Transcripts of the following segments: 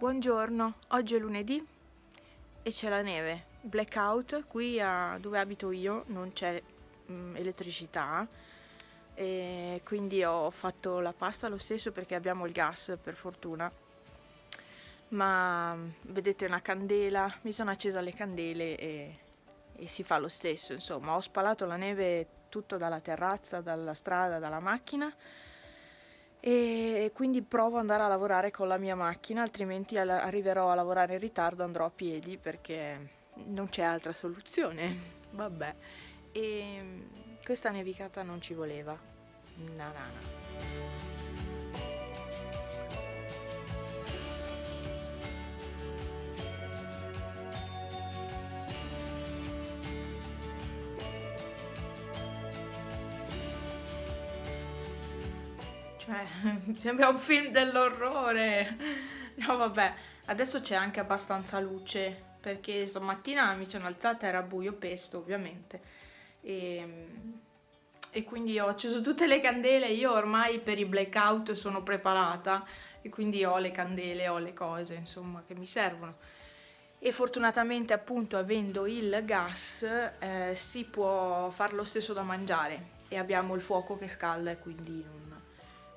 Buongiorno, oggi è lunedì e c'è la neve, blackout, qui dove abito io non c'è elettricità e quindi ho fatto la pasta lo stesso perché abbiamo il gas per fortuna, ma vedete una candela, mi sono accesa le candele e si fa lo stesso, insomma ho spalato la neve tutto dalla terrazza, dalla strada, dalla macchina e quindi provo ad andare a lavorare con la mia macchina, altrimenti arriverò a lavorare in ritardo, andrò a piedi perché non c'è altra soluzione. Vabbè, e questa nevicata non ci voleva. Na na na. Cioè, sembra un film dell'orrore. No, vabbè, adesso c'è anche abbastanza luce perché stamattina mi sono alzata, era buio pesto, ovviamente. E, e quindi ho acceso tutte le candele. Io ormai per i blackout sono preparata e quindi ho le candele, ho le cose, insomma, che mi servono. E fortunatamente, appunto, avendo il gas, si può fare lo stesso da mangiare e abbiamo il fuoco che scalda e quindi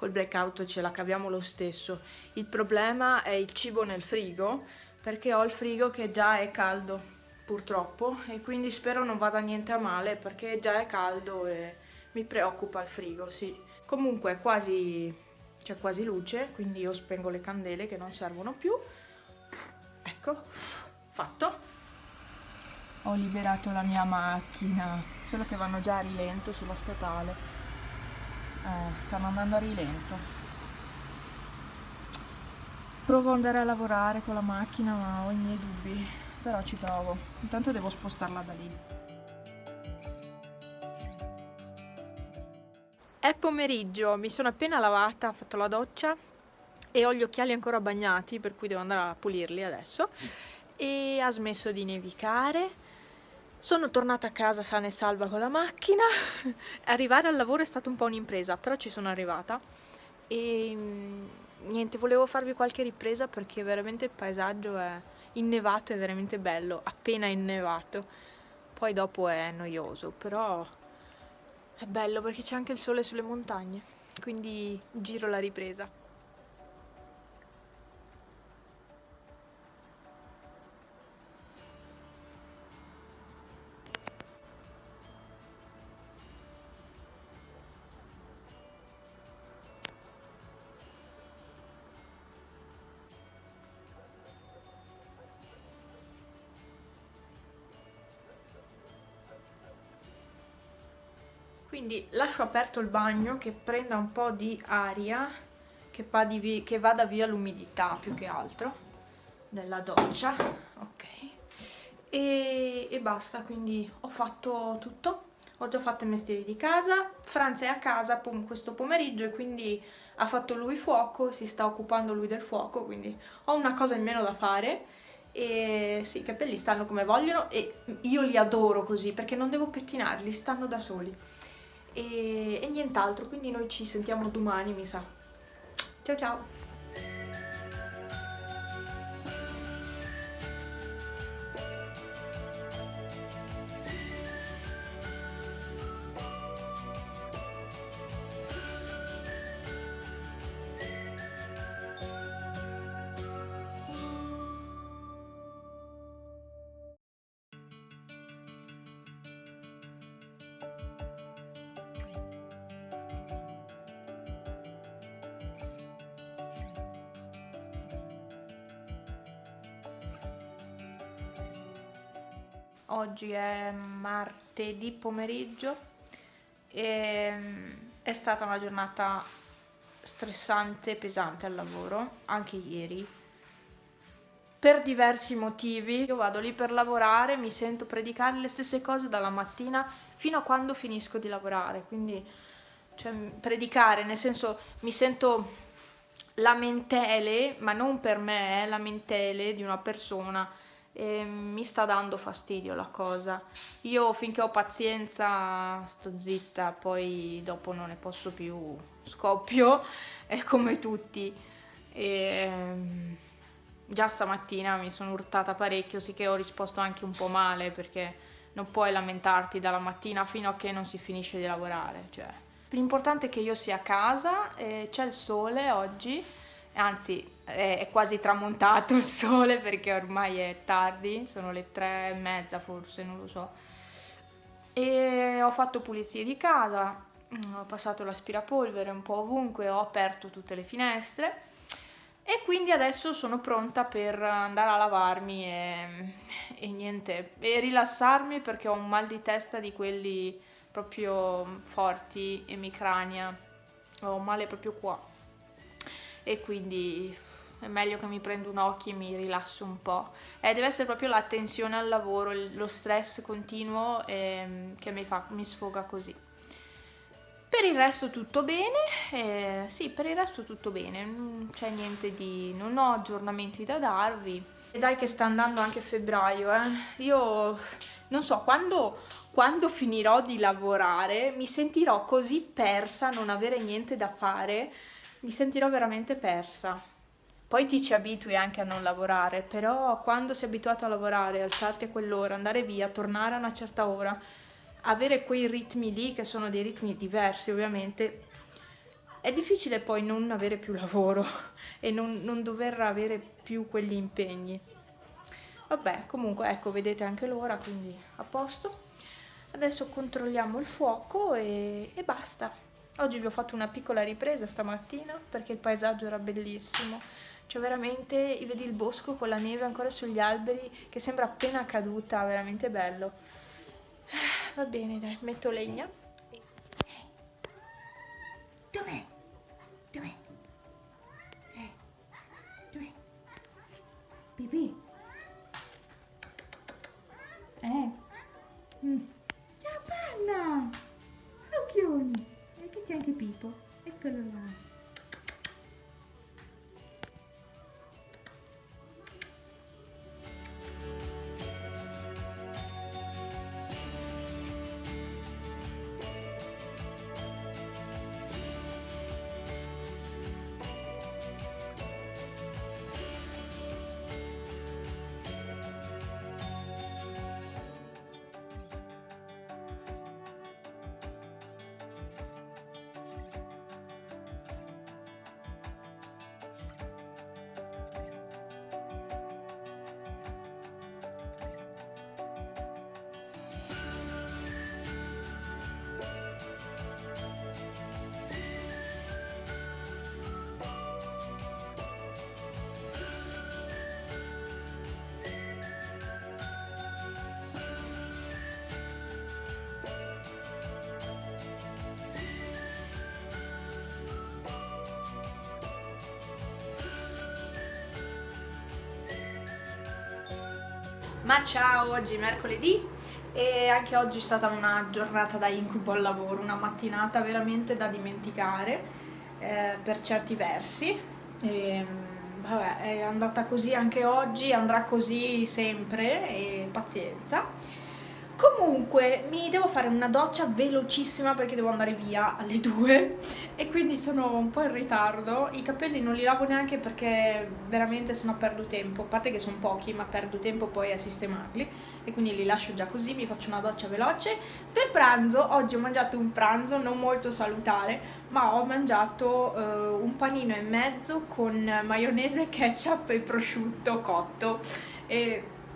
col blackout ce la caviamo lo stesso. Il problema è il cibo nel frigo, perché ho il frigo che già è caldo, purtroppo, e quindi spero non vada niente a male perché già è caldo e mi preoccupa il frigo, sì. Comunque c'è quasi luce, quindi io spengo le candele che non servono più. Ecco, fatto. Ho liberato la mia macchina, solo che vanno già a rilento sulla statale. Stanno andando a rilento. Provo ad andare a lavorare con la macchina, ma ho i miei dubbi, però ci provo. Intanto devo spostarla da lì. È pomeriggio, mi sono appena lavata, ho fatto la doccia e ho gli occhiali ancora bagnati, per cui devo andare a pulirli adesso. E ha smesso di nevicare. Sono tornata a casa sana e salva con la macchina. Arrivare al lavoro è stata un po' un'impresa, però ci sono arrivata. E niente, volevo farvi qualche ripresa perché veramente il paesaggio è innevato, è veramente bello, appena innevato. Poi dopo è noioso, però è bello perché c'è anche il sole sulle montagne. Quindi giro la ripresa. Quindi lascio aperto il bagno che prenda un po' di aria, che vada via l'umidità più che altro della doccia. Ok. E basta, quindi ho fatto tutto. Ho già fatto i mestieri di casa. Franz è a casa questo pomeriggio e quindi ha fatto lui fuoco, si sta occupando lui del fuoco, quindi ho una cosa in meno da fare. E sì, i capelli stanno come vogliono e io li adoro così perché non devo pettinarli, stanno da soli. E nient'altro, quindi noi ci sentiamo domani, mi sa. Ciao ciao! Oggi è martedì pomeriggio e è stata una giornata stressante e pesante al lavoro, anche ieri, per diversi motivi. Io vado lì per lavorare, mi sento predicare le stesse cose dalla mattina fino a quando finisco di lavorare, quindi cioè, predicare, nel senso mi sento lamentele, ma non per me, lamentele di una persona e mi sta dando fastidio la cosa. Io finché ho pazienza sto zitta, poi dopo non ne posso più, scoppio, è come tutti. E, già stamattina mi sono urtata parecchio, sì che ho risposto anche un po' male, perché non puoi lamentarti dalla mattina fino a che non si finisce di lavorare, cioè. L'importante è che io sia a casa, c'è il sole oggi, anzi è quasi tramontato il sole perché ormai è tardi, sono le 3:30 forse, non lo so. E ho fatto pulizie di casa, ho passato l'aspirapolvere un po' ovunque, ho aperto tutte le finestre e quindi adesso sono pronta per andare a lavarmi e niente, e rilassarmi perché ho un mal di testa di quelli proprio forti, emicrania, ho male proprio qua e quindi è meglio che mi prendo un occhio e mi rilasso un po'. Deve essere proprio la tensione al lavoro, lo stress continuo che mi sfoga così. Per il resto tutto bene, sì, per il resto tutto bene, non c'è niente non ho aggiornamenti da darvi. E dai che sta andando anche febbraio, Io non so, quando finirò di lavorare mi sentirò così persa a non avere niente da fare, mi sentirò veramente persa. Poi ti ci abitui anche a non lavorare, però quando sei abituato a lavorare, alzarti a quell'ora, andare via, tornare a una certa ora, avere quei ritmi lì, che sono dei ritmi diversi ovviamente, è difficile poi non avere più lavoro e non dover avere più quegli impegni. Vabbè, comunque ecco, vedete anche l'ora, quindi a posto. Adesso controlliamo il fuoco e basta. Oggi vi ho fatto una piccola ripresa stamattina perché il paesaggio era bellissimo. Cioè veramente, vedi il bosco con la neve ancora sugli alberi che sembra appena caduta, veramente bello. Va bene, dai, metto legna. Dov'è? Dov'è? Dov'è? Pipì? Ciao panna! Occhioni! E che c'è anche Pipo? Eccolo là. Ma ciao, oggi è mercoledì e anche oggi è stata una giornata da incubo al lavoro, una mattinata veramente da dimenticare per certi versi. Vabbè, è andata così anche oggi, andrà così sempre e pazienza. Comunque mi devo fare una doccia velocissima perché devo andare via alle 2 e quindi sono un po' in ritardo. I capelli non li lavo neanche perché veramente sennò perdo tempo, a parte che sono pochi ma perdo tempo poi a sistemarli e quindi li lascio già così, mi faccio una doccia veloce. Per pranzo, oggi ho mangiato un pranzo non molto salutare, ma ho mangiato un panino e mezzo con maionese, ketchup e prosciutto cotto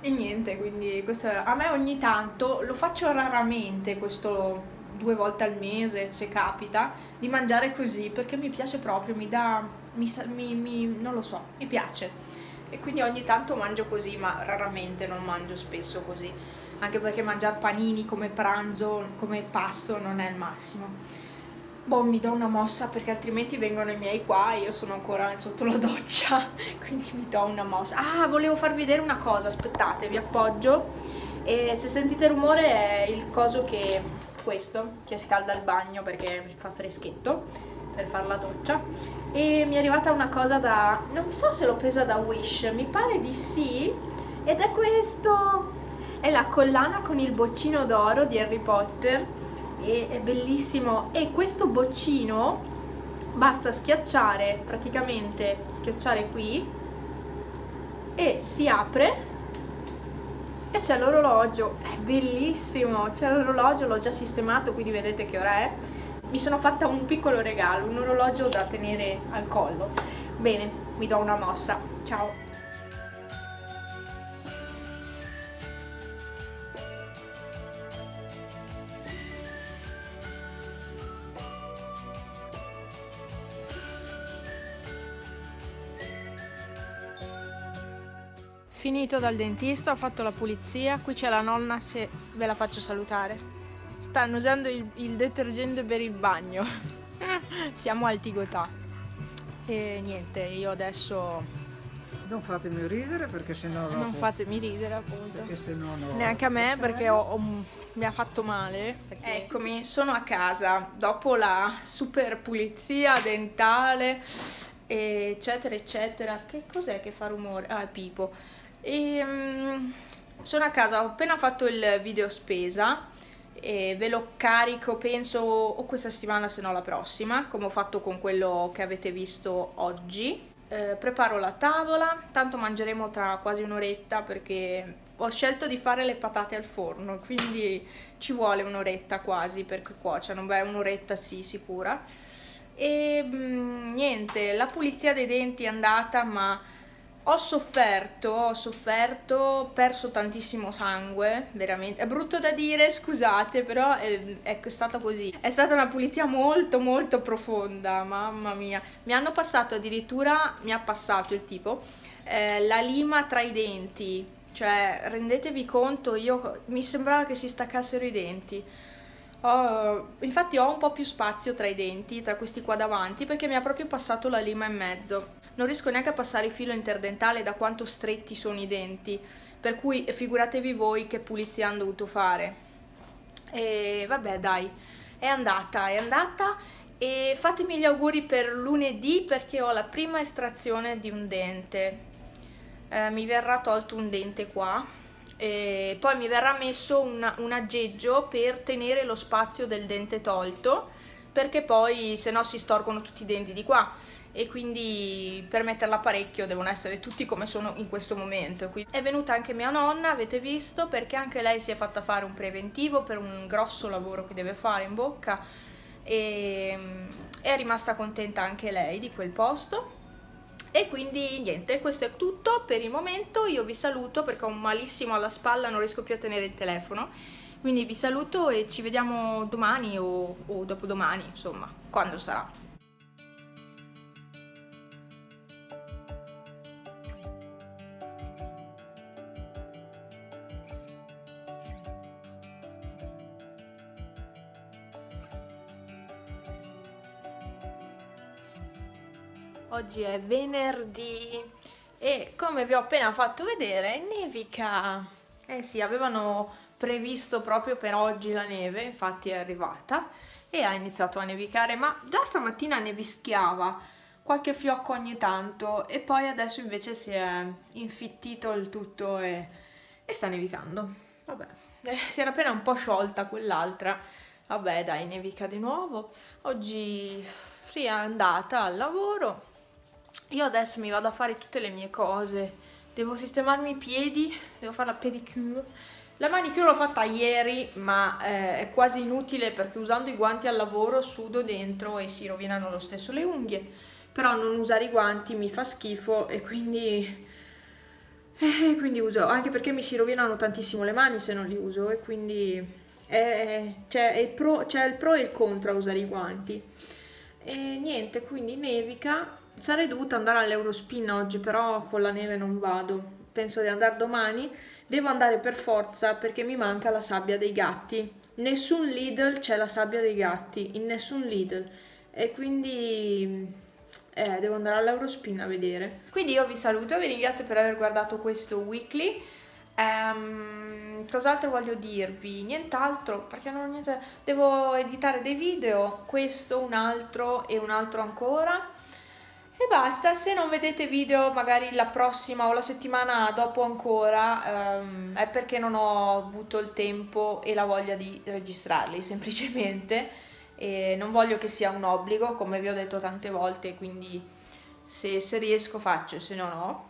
e niente, quindi questo a me ogni tanto, lo faccio raramente, questo 2 volte al mese se capita, di mangiare così perché mi piace proprio, non lo so, mi piace e quindi ogni tanto mangio così, ma raramente, non mangio spesso così, anche perché mangiare panini come pranzo, come pasto non è il massimo. Boh, mi do una mossa perché altrimenti vengono i miei qua e io sono ancora sotto la doccia, quindi mi do una mossa. Ah, volevo farvi vedere una cosa, aspettate, vi appoggio. E se sentite rumore è il coso questo, che scalda il bagno perché fa freschetto per fare la doccia. E mi è arrivata una cosa non so se l'ho presa da Wish, mi pare di sì, ed è questo. È la collana con il boccino d'oro di Harry Potter. E è bellissimo e questo boccino basta praticamente schiacciare qui e si apre e c'è l'orologio, è bellissimo, c'è l'orologio, l'ho già sistemato, quindi vedete che ora è. Mi sono fatta un piccolo regalo, un orologio da tenere al collo. Bene, mi do una mossa, ciao. Finito dal dentista, ho fatto la pulizia, qui c'è la nonna, se ve la faccio salutare. Stanno usando il detergente per il bagno. Siamo al Tigotà. E niente, io adesso Non fatemi ridere perché sennò non dopo, fatemi ridere, appunto. perché sennò no. Neanche a me perché mi ha fatto male. Eccomi, sono a casa dopo la super pulizia dentale, eccetera, eccetera. Che cos'è che fa rumore? Ah, è Pipo. Sono a casa, ho appena fatto il video spesa e ve lo carico penso o questa settimana se no la prossima, come ho fatto con quello che avete visto oggi. Preparo la tavola, tanto mangeremo tra quasi un'oretta perché ho scelto di fare le patate al forno, quindi ci vuole un'oretta quasi perché cuociano, beh un'oretta sì sicura. E niente, la pulizia dei denti è andata, ma ho sofferto, ho perso tantissimo sangue, veramente. È brutto da dire, scusate, però è stata così. È stata una pulizia molto molto profonda, mamma mia. Mi hanno passato addirittura, mi ha passato il tipo, la lima tra i denti. Cioè, rendetevi conto, mi sembrava che si staccassero i denti. Infatti ho un po' più spazio tra i denti, tra questi qua davanti, perché mi ha proprio passato la lima in mezzo. Non riesco neanche a passare il filo interdentale da quanto stretti sono i denti, per cui figuratevi voi che pulizia hanno dovuto fare. E vabbè dai, è andata e fatemi gli auguri per lunedì perché ho la prima estrazione di un dente. Mi verrà tolto un dente qua e poi mi verrà messo un aggeggio per tenere lo spazio del dente tolto, perché poi se no si storcono tutti i denti di qua e quindi per mettere l'apparecchio devono essere tutti come sono in questo momento. Quindi è venuta anche mia nonna, avete visto, perché anche lei si è fatta fare un preventivo per un grosso lavoro che deve fare in bocca e è rimasta contenta anche lei di quel posto. E quindi niente, questo è tutto per il momento. Io vi saluto perché ho un malissimo alla spalla, non riesco più a tenere il telefono, quindi vi saluto e ci vediamo domani o dopodomani, insomma, quando sarà. Oggi è venerdì e come vi ho appena fatto vedere nevica. Eh sì, avevano previsto proprio per oggi la neve, infatti è arrivata e ha iniziato a nevicare, ma già stamattina nevischiava, qualche fiocco ogni tanto e poi adesso invece si è infittito il tutto e sta nevicando. Vabbè, si era appena un po' sciolta quell'altra. Vabbè, dai, nevica di nuovo. Oggi sì, è andata al lavoro. Io adesso mi vado a fare tutte le mie cose. Devo sistemarmi i piedi, devo fare la pedicure. La manicure l'ho fatta ieri, ma è quasi inutile perché usando i guanti al lavoro sudo dentro e si rovinano lo stesso le unghie. Però non usare i guanti mi fa schifo e quindi uso, anche perché mi si rovinano tantissimo le mani se non li uso e quindi c'è il pro e il contro a usare i guanti. E niente, quindi nevica. Sarei dovuta andare all'Eurospin oggi, però con la neve non vado. Penso di andare domani. Devo andare per forza perché mi manca la sabbia dei gatti. Nessun Lidl c'è la sabbia dei gatti, in nessun Lidl. E quindi devo andare all'Eurospin a vedere. Quindi io vi saluto, vi ringrazio per aver guardato questo weekly. Cos'altro voglio dirvi? Nient'altro, perché non ho niente. Devo editare dei video, questo, un altro e un altro ancora. E basta, se non vedete video magari la prossima o la settimana dopo ancora, è perché non ho avuto il tempo e la voglia di registrarli, semplicemente. E non voglio che sia un obbligo, come vi ho detto tante volte, quindi se riesco faccio, se no no.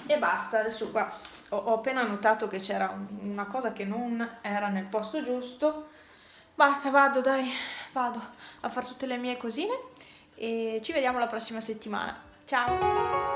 E basta, adesso qua ho appena notato che c'era una cosa che non era nel posto giusto. Basta, vado, dai, vado a fare tutte le mie cosine e ci vediamo la prossima settimana. Ciao!